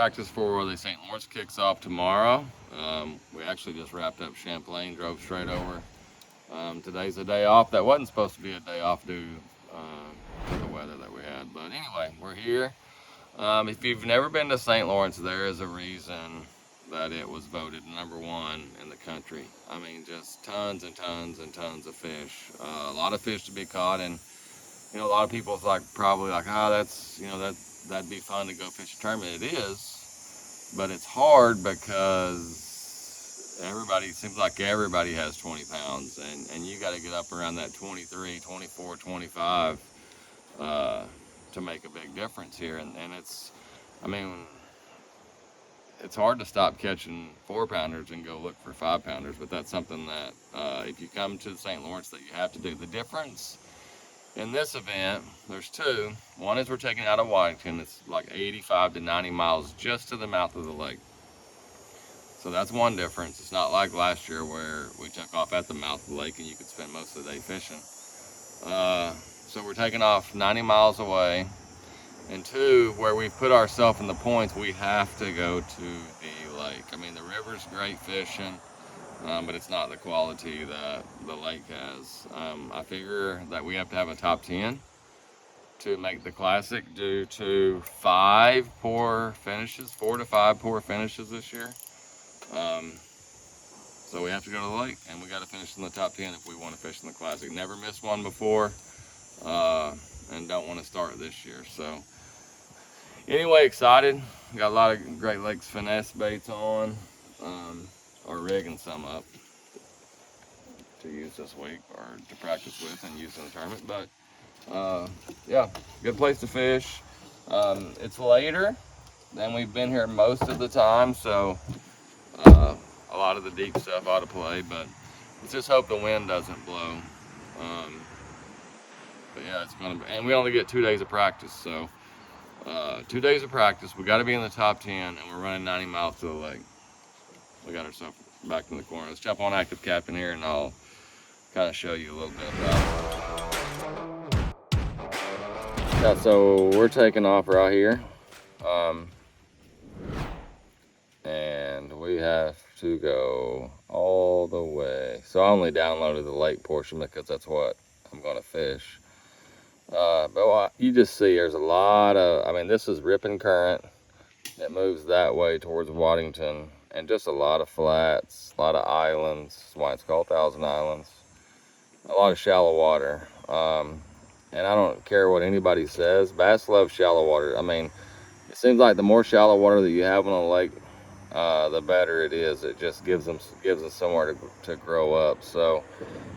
practice for the St. Lawrence kicks off tomorrow. We actually just wrapped up Champlain, drove straight over. Today's a day off. That wasn't supposed to be a day off due to the weather that we had. But anyway, we're here. If you've never been to St. Lawrence, there is a reason that it was voted #1 in the country. I mean, just tons and tons and tons of fish. A lot of fish to be caught, and a lot of people's probably like, oh, that'd be fun to go fish a tournament. It is, but it's hard because seems like everybody has 20 pounds, and you got to get up around that 23, 24, 25 to make a big difference here. And it's hard to stop catching 4-pounders and go look for 5-pounders, but that's something that if you come to St. Lawrence that you have to do. The difference in this event, there's two. One is we're taking out of Waddington. It's like 85 to 90 miles just to the mouth of the lake. So that's one difference. It's not like last year where we took off at the mouth of the lake and you could spend most of the day fishing. So we're taking off 90 miles away. And two, where we've put ourselves in the points, we have to go to the lake. I mean, the river's great fishing, but it's not the quality that the lake has. I figure that we have to have a top 10 to make the classic due to 4 to 5 poor finishes this year. So we have to go to the lake, and we got to finish in the top 10 if we want to fish in the classic. Never missed one before, and don't want to start this year. So anyway, excited. Got a lot of Great Lakes finesse baits on, or rigging some up to use this week or to practice with and use in the tournament. But yeah, good place to fish. It's later than we've been here most of the time, so a lot of the deep stuff ought to play, but let's just hope the wind doesn't blow. But yeah, it's gonna be, and we only get 2 days of practice, so 2 days of practice. We got to be in the top 10, and we're running 90 miles to the lake. We got ourselves back in the corner. Let's jump on ActiveCaptain here, and I'll kind of show you a little bit about it. Yeah, so we're taking off right here, and we have to go all the way. So I only downloaded the lake portion because that's what I'm going to fish. But you just see there's a lot of, this is ripping current. It moves that way towards Waddington, and just a lot of flats, a lot of islands. That's why it's called 1,000 Islands. A lot of shallow water. And I don't care what anybody says, bass love shallow water. It seems like the more shallow water that you have on a lake, the better it is. It just gives them somewhere to grow up. So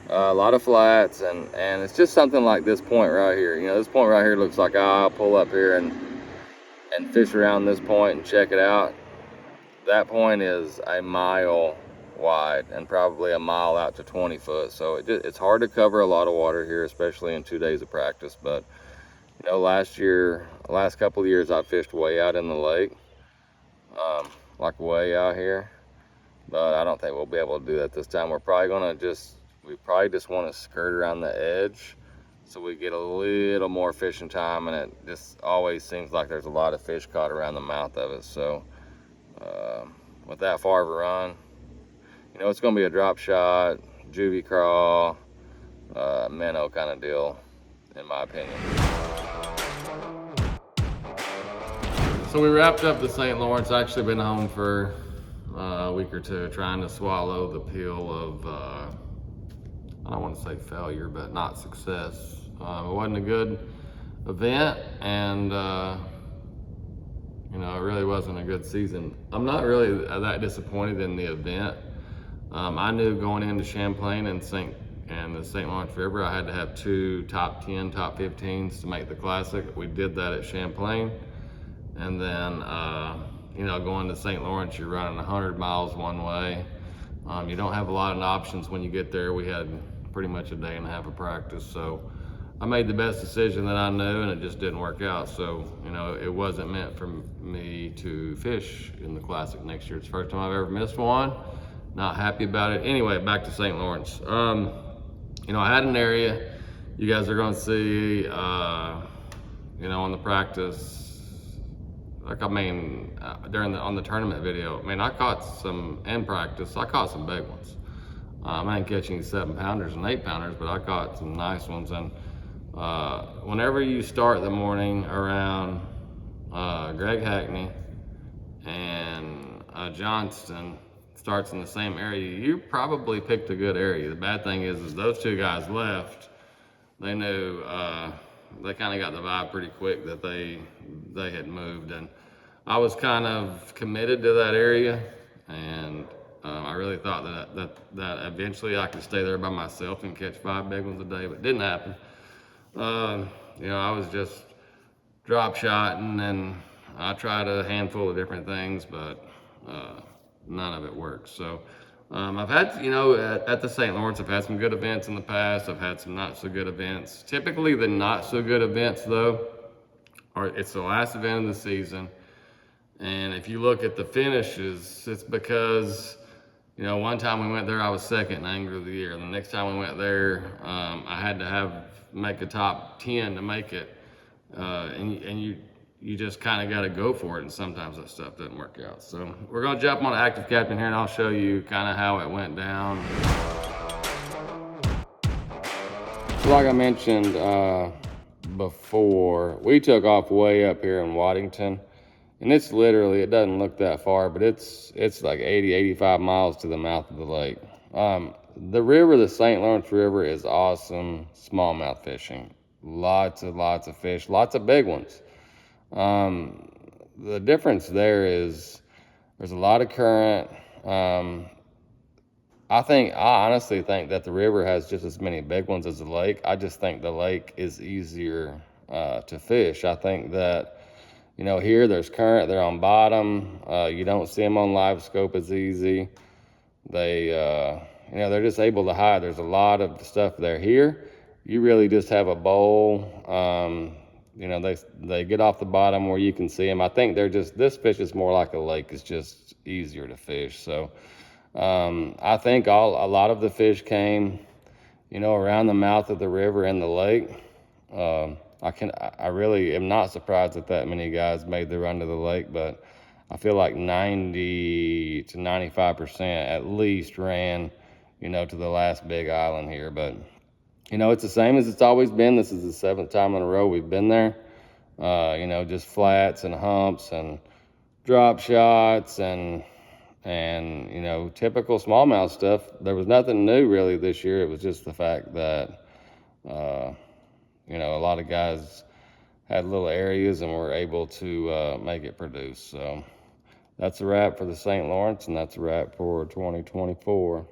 a lot of flats, and it's just something like this point right here. This point right here looks like I'll pull up here and fish around this point and check it out. That point is a mile wide and probably a mile out to 20 foot. So it's hard to cover a lot of water here, especially in 2 days of practice. But last couple of years I fished way out in the lake, like way out here, but I don't think we'll be able to do that this time. We probably just want to skirt around the edge so we get a little more fishing time, and it just always seems like there's a lot of fish caught around the mouth of it. So with that far of a run, it's going to be a drop shot, juvie crawl, minnow kind of deal, in my opinion. So we wrapped up the St. Lawrence. Actually been home for a week or two trying to swallow the pill of, I don't want to say failure, but not success. It wasn't a good event, and it really wasn't a good season. I'm not really that disappointed in the event. I knew going into Champlain and the St. Lawrence River, I had to have 2 top 10, top 15s to make the classic. We did that at Champlain. And then, going to St. Lawrence, you're running 100 miles one way. You don't have a lot of options when you get there. We had pretty much a day and a half of practice. So I made the best decision that I knew, and it just didn't work out. So, it wasn't meant for me to fish in the classic next year. It's the first time I've ever missed one. Not happy about it. Anyway, back to St. Lawrence. I had an area you guys are going to see, on the practice like, I mean, on the tournament video, I mean, I caught some, in practice, I caught some big ones. I ain't catching 7-pounders and 8-pounders, but I caught some nice ones. And whenever you start the morning around Greg Hackney and Johnston starts in the same area, you probably picked a good area. The bad thing is those two guys left. They knew, they kind of got the vibe pretty quick that they had moved, and I was kind of committed to that area, and I really thought that eventually I could stay there by myself and catch 5 big ones a day, but it didn't happen. You know, I was just drop shotting, and I tried a handful of different things, but none of it worked. So I've had, you know, at the St. Lawrence, I've had some good events in the past. I've had some not so good events. Typically the not so good events though, it's the last event of the season. And if you look at the finishes, it's because, you know, one time we went there, I was second in Angler of the Year. The next time we went there, I had to make a top 10 to make it. And you just kind of got to go for it, and sometimes that stuff doesn't work out. So we're going to jump on ActiveCaptain here, and I'll show you kind of how it went down. So like I mentioned before, we took off way up here in Waddington, and it's literally, it doesn't look that far, but it's like 80, 85 miles to the mouth of the lake. The river, the St. Lawrence River, is awesome smallmouth fishing. Lots of fish, lots of big ones. The difference there is there's a lot of current. I honestly think that the river has just as many big ones as the lake. I just think the lake is easier to fish. I think that, you know, here there's current, they're on bottom. You don't see them on live scope as easy. They, you know, they're just able to hide. There's a lot of stuff there. Here, you really just have a bowl. You know, they get off the bottom where you can see them. I think this fish is more like a lake. It's just easier to fish. So I think a lot of the fish came, you know, around the mouth of the river and the lake. I really am not surprised that many guys made the run to the lake, but I feel like 90 to 95% at least ran, you know, to the last big island here. But you know, it's the same as it's always been. This is the 7th time in a row we've been there. You know, just flats and humps and drop shots and you know, typical smallmouth stuff. There was nothing new really this year. It was just the fact that, you know, a lot of guys had little areas and were able to make it produce. So that's a wrap for the St. Lawrence, and that's a wrap for 2024.